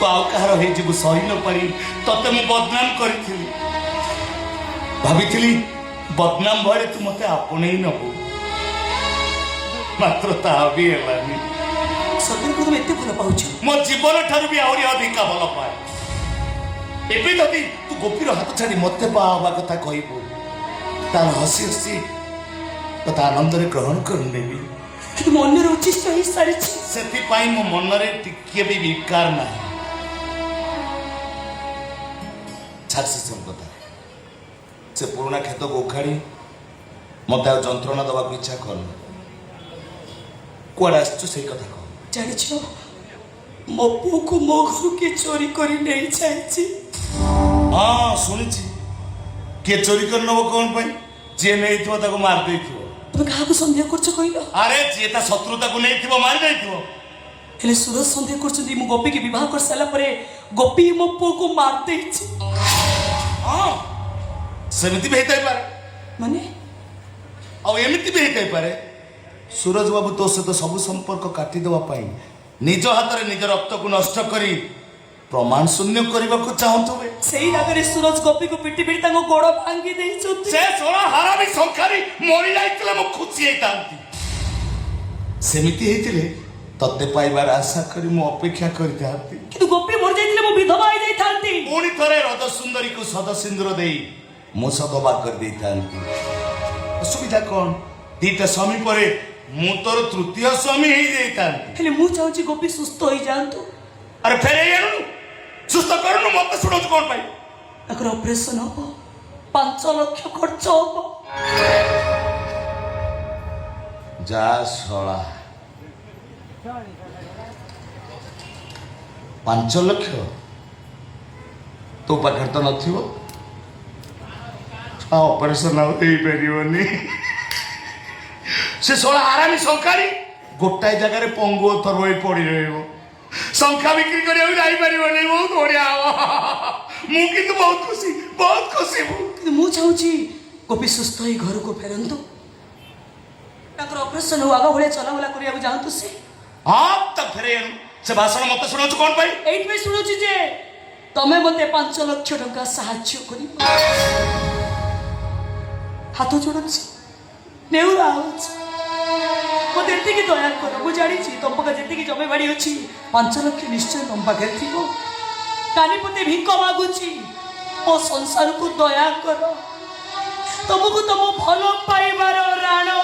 तू आउ कहार हो सही न पारी तते मु बदनाम करी भाभी बदनाम भय तू मते आपणे नबू मात्र ता भी हेलानी सदर को तुम एते भल पाउछ मो जीवन ठारू भी आउरी अधिका भल पाए एबे जदि तू गोपीर हाथ छाड़ी मते पावा कथा कहबू तार हसी हसी कथा आनंद रे ग्रहण करनेबी कि मन रे उचिष्ट ही सारी सेति पाई मो मन रे टिके भी विकार ना छाड़ से संकता से पुराना खेत को उखाड़ी मत जंत्रणा दवा को इच्छा कर कुआड़ आसचु से कथा कह जानिछ मो पु को मो घर के चोरी करी नहीं चाहिए हाँ शुणी किए चोरी कर नब कौन पाई जी नहीं ताको मार दे तुम क्या सन्देह कर कहल अरे जी ता शत्रुता को नहीं मार दे हेले सूरज सन्देह कर मो गोपी के विवाह कर सारा पर गोपी मो पु को मार दे हाँ सेमती भी होता पारे माने आ एमती भी होता पारे सूरज बाबू तो सहित सब संपर्क काटिदेवा निज हाथ में निज रक्त को नष्ट करी प्रमाण शून्य करने को चाहते सही रागरे सूरज गोपी को पिटी पिटी ताको गोड़ भांगी दे से सोना हारामी संखारी मरी जाइतले मो खुशी हेतांती सेमिति हेतिले तत्ते पाइबार आशा करी मो अपेक्षा करतांती किंतु गोपी मर जाइतले मो विधवा होई जाइतांती पुणी थरे रद सुंदरी को सद सिंदूर देई मो सदबा कर देतांती असुविधा कोन दीटा स्वामी परे मु तोर तृतीय स्वामी हे देतांती हेले मु चाहूची गोपी सुस्थ होई जानतु अरे फेरे येनु सुस्त करनु मत सुनोच कोन पाई अगर ऑपरेशन हो 5 लाख खर्च हो जा सोला 5 लाख तो पाखे तो नथिबो ऑपरेशन आउ दे परियोनी से सोला आरामी संकारी गोटाई जगह रे पंगु थर होई पड़ी रहइबो संख्या बिक्री करिया भी जाई परिबो नहीं बहुत बढ़िया मु किंतु बहुत खुशी किंतु मु चाहूची गोपी सुस्थ होई घर को फेरंतु ताकर ऑपरेशन हो आगा भले चला वाला करिया जानतु से हां तब फेरे से भाषण मत सुनोच कोन पाई एट में सुनोची जे तमे मते 5 लाख टका सहाय्य करी हाथ जोड़छ नेउरा आउछ मते एति की दया करो मु जानी छी तुम पका जेति की जमे बाड़ी अछि 5 लाख निश्चय तुम पाखे थिबो कानी पते भिक मागुची ओ संसार को दया करो तुमको तुम भलो पाइबार राणो